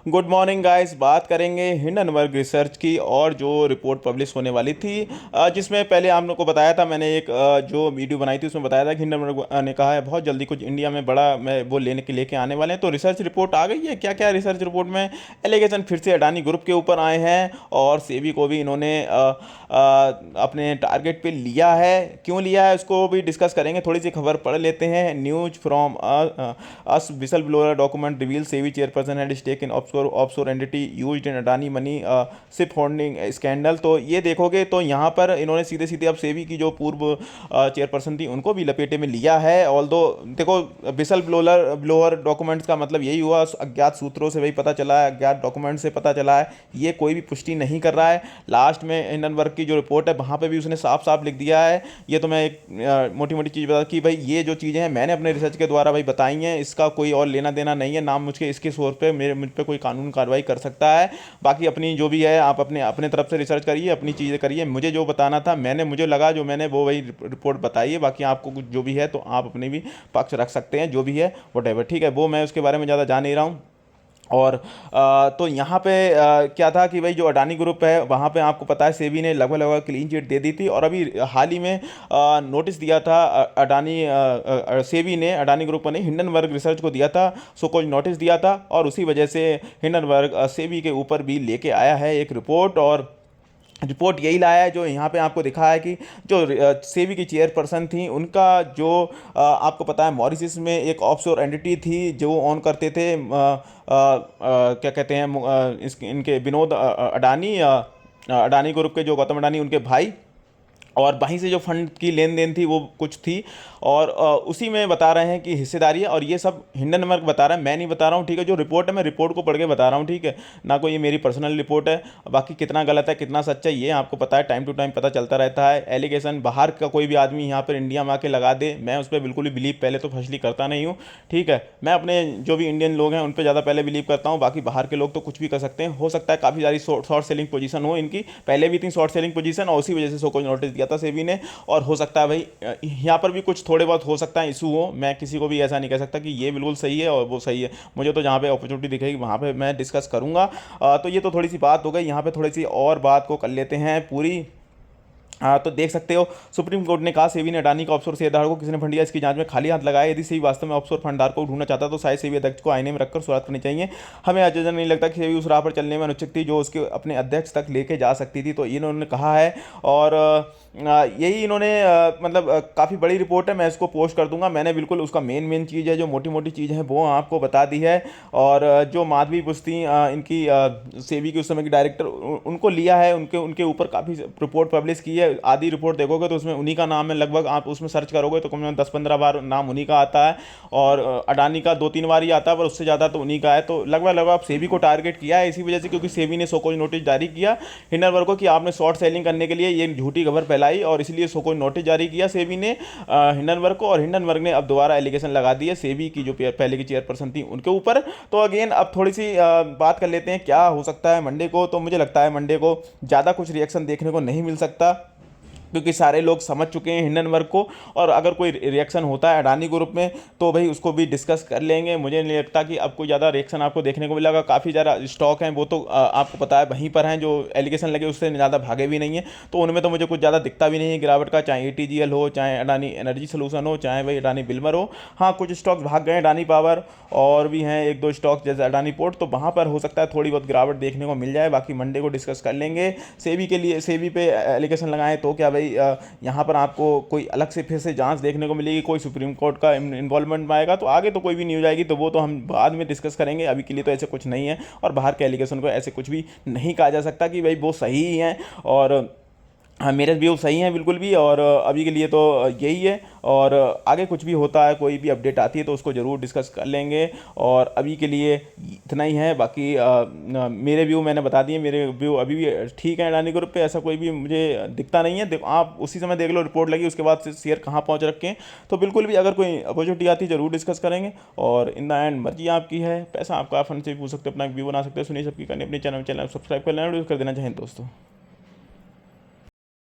Good morning guys. बात करेंगे Hindenburg research की और जो रिपोर्ट पब्लिश होने वाली थी, जिसमें पहले आप लोगों को बताया था, मैंने एक जो वीडियो बनाई थी उसमें बताया था कि हिंडनबर्ग ने कहा है बहुत जल्दी कुछ इंडिया में बड़ा मैं वो लेके आने वाले हैं। तो रिसर्च रिपोर्ट आ गई है। क्या क्या रिसर्च रिपोर्ट में एलिगेशन फिर से अडानी ग्रुप के ऊपर आए हैं और सेबी को भी इन्होंने अपने टारगेट पे लिया है। क्यों लिया है उसको भी डिस्कस करेंगे। थोड़ी सी खबर पढ़ लेते हैं। News from us whistleblower document reveal SEBI chairperson had stake in offshore entity used in Adani money siphoning scandal. तो ये देखोगे तो यहाँ पर इन्होंने सीधे सीधे अब सेबी की जो पूर्व चेयरपर्सन थी उनको भी लपेटे में लिया है। ऑल्दो देखो, विसल ब्लोअर डॉक्यूमेंट्स का मतलब यही हुआ, अज्ञात सूत्रों से वही पता चला है, अज्ञात डॉक्यूमेंट से पता चला है, ये कोई भी पुष्टि नहीं कर रहा है। लास्ट में हिंडनबर्ग की जो रिपोर्ट है वहाँ पे भी उसने साफ साफ लिख दिया है। ये तो मैं एक मोटी मोटी चीज़ बता कि भाई ये जो चीज़ें हैं मैंने अपने रिसर्च के द्वारा भाई बताई हैं, इसका कोई और लेना देना नहीं है। नाम मुझके इसके सोर्स पे मुझ पे कोई कानून कार्रवाई कर सकता है। बाकी अपनी जो भी है आप अपने अपने तरफ से रिसर्च करिए, अपनी चीज़ें करिए। मुझे जो बताना था मुझे लगा जो मैंने वो वही रिपोर्ट बताई है। बाकी आपको कुछ जो भी है तो आप अपने भी पक्ष रख सकते हैं, जो भी है वटेवर, ठीक है। वो मैं उसके बारे में ज़्यादा जान नहीं रहा हूँ। और तो यहाँ पे क्या था कि भाई जो अडानी ग्रुप है वहाँ पे आपको पता है सेबी ने लगभग लगभग क्लीन चिट दे दी थी। और अभी हाल ही में नोटिस दिया था सेबी ने अडानी ग्रुप ने हिंडनबर्ग रिसर्च को दिया था। सो कोई नोटिस दिया था और उसी वजह से हिंडनबर्ग सेबी के ऊपर भी लेके आया है एक रिपोर्ट। और रिपोर्ट यही लाया है जो यहाँ पे आपको दिखा है कि जो सेबी की चेयरपर्सन थी उनका जो आपको पता है मॉरिशस में एक ऑफशोर एंटिटी थी जो ऑन करते थे, क्या कहते हैं, इनके विनोद अडानी, अडानी ग्रुप के जो गौतम अडानी उनके भाई। और वहीं से जो फंड की लेन देन थी वो कुछ थी। और उसी में बता रहे हैं कि हिस्सेदारी है। और ये सब हिंडनबर्ग बता रहा है, मैं नहीं बता रहा हूँ, ठीक है। जो रिपोर्ट है मैं रिपोर्ट को पढ़ के बता रहा हूँ, ठीक है ना। कोई ये मेरी पर्सनल रिपोर्ट है। बाकी कितना गलत है कितना सच्चा है ये आपको पता है, टाइम टू टाइम पता चलता रहता है। एलिगेशन बाहर का कोई भी आदमी यहाँ पर इंडिया में आके लगा दे, मैं उस पर बिल्कुल भी बिलीव पहले तो फर्स्टली करता नहीं हूँ, ठीक है। मैं अपने जो भी इंडियन लोग हैं उन पर ज़्यादा पहले बिलीव करता हूँ। बाकी बाहर के लोग तो कुछ भी कर सकते हैं। हो सकता है काफ़ी सारी शॉर्ट सेलिंग पोजीशन हो इनकी, पहले भी थी शॉर्ट सेलिंग पोजीशन और उसी वजह से सो को नोटिस दिया था सेबी ने। और हो सकता है भाई यहाँ पर भी कुछ थोड़े बहुत हो सकता है इशू हो। मैं किसी को भी ऐसा नहीं कह सकता कि ये बिल्कुल सही है और वो सही है। मुझे तो जहाँ पे अपॉर्चुनिटी दिखेगी वहाँ पे मैं डिस्कस करूँगा। तो ये तो थोड़ी सी बात हो गई। यहाँ पे थोड़ी सी और बात को कर लेते हैं पूरी। तो देख सकते हो सुप्रीम कोर्ट ने कहा सेबी ने अडानी का ऑफशोर शेयरधारकों को किसने फंड दिया इसकी जांच में खाली हाथ लगाया। यदि सेबी वास्तव में ऑफशोर फंडधारकों को ढूंढना चाहता तो शायद सेबी अध्यक्ष को आईने में रखकर शुरुआत करनी चाहिए। हमें अजय नहीं लगता कि सेबी उस राह पर चलने में अनुचित थी जो उसके अपने अध्यक्ष तक लेके जा सकती थी। तो इन्होंने कहा है। और यही इन्होंने मतलब काफ़ी बड़ी रिपोर्ट है, मैं इसको पोस्ट कर दूंगा। मैंने बिल्कुल उसका मेन चीज़ है जो मोटी मोटी चीज़ है वो आपको बता दी है। और जो माधवी पुस्ती इनकी सेबी के उस समय की डायरेक्टर उनको लिया है, उनके उनके ऊपर काफ़ी रिपोर्ट पब्लिश की है। आधी रिपोर्ट देखोगे तो उसमें उन्हीं का नाम है। लगभग आप उसमें सर्च करोगे तो कम से कम 10-15 बार नाम उन्हीं का आता है। और अडानी का 2-3 बार ही आता है, पर उससे ज़्यादा तो उन्हीं का है। तो लगभग लगभग सेबी को टारगेट किया है इसी वजह से, क्योंकि सेबी ने सोकोज नोटिस जारी किया हिंडनबर्ग को कि आपने शॉर्ट सेलिंग करने के लिए ये झूठी खबर फैलाई, और इसलिए सोकोज नोटिस जारी किया सेबी ने हिंडनबर्ग को। और हिंडनबर्ग ने अब दोबारा एलिगेशन लगा दी है सेबी की जो पहले की चेयरपर्सन थी उनके ऊपर। तो अगेन अब थोड़ी सी बात कर लेते हैं क्या हो सकता है मंडे को। तो मुझे लगता है मंडे को ज़्यादा कुछ रिएक्शन देखने को नहीं मिल सकता, क्योंकि सारे लोग समझ चुके हैं हिंडनबर्ग को। और अगर कोई रिएक्शन होता है अडानी ग्रुप में तो भाई उसको भी डिस्कस कर लेंगे। मुझे नहीं लगता कि अब कोई ज़्यादा रिएक्शन आपको देखने को मिलेगा। काफ़ी ज़्यादा स्टॉक हैं वो तो आपको पता है वहीं पर हैं, जो एलिगेशन लगे उससे ज़्यादा भागे भी नहीं है। तो उनमें तो मुझे कुछ ज़्यादा दिखता भी नहीं है गिरावट का, चाहे ATGL हो, चाहे अडानी एनर्जी सोल्यूशन हो, चाहे भाई अडानी बिल्मर हो। हाँ कुछ स्टॉक्स भाग गए, अडानी पावर और भी हैं एक दो स्टॉक्स जैसे अडानी पोर्ट, तो वहाँ पर हो सकता है थोड़ी बहुत गिरावट देखने को मिल जाए। बाकी मंडे को डिस्कस कर लेंगे। सेबी के लिए सेबी पे एलिगेशन लगाएं तो क्या भाई यहाँ पर आपको कोई अलग से फिर से जांच देखने को मिलेगी, कोई सुप्रीम कोर्ट का इन्वॉल्वमेंट में आएगा तो आगे तो कोई भी न्यूज आएगी तो वो तो हम बाद में डिस्कस करेंगे। अभी के लिए तो ऐसे कुछ नहीं है। और बाहर के एलिगेशन को ऐसे कुछ भी नहीं कहा जा सकता कि भाई वो सही ही हैं। और हाँ मेरे व्यू सही हैं बिल्कुल भी। और अभी के लिए तो यही है। और आगे कुछ भी होता है, कोई भी अपडेट आती है तो उसको ज़रूर डिस्कस कर लेंगे। और अभी के लिए इतना ही है। बाकी मेरे व्यू मैंने बता दिए, मेरे व्यू अभी भी ठीक है अडानी ग्रुप पे, ऐसा कोई भी मुझे दिखता नहीं है। आप उसी समय देख लो रिपोर्ट लगी उसके बाद से शेयर कहाँ पहुँच रखे हैं। तो बिल्कुल भी अगर कोई अपॉर्चुनिटी आती है ज़रूर डिस्कस करेंगे। और इन द एंड मर्जी आपकी है, पैसा आपका, फंड से भी पूछ सकते हो, अपना व्यू बना सकते हो। सुनिए सबकी करनी अपनी चैनल सब्सक्राइब कर लेना, कर देना चाहिए दोस्तों।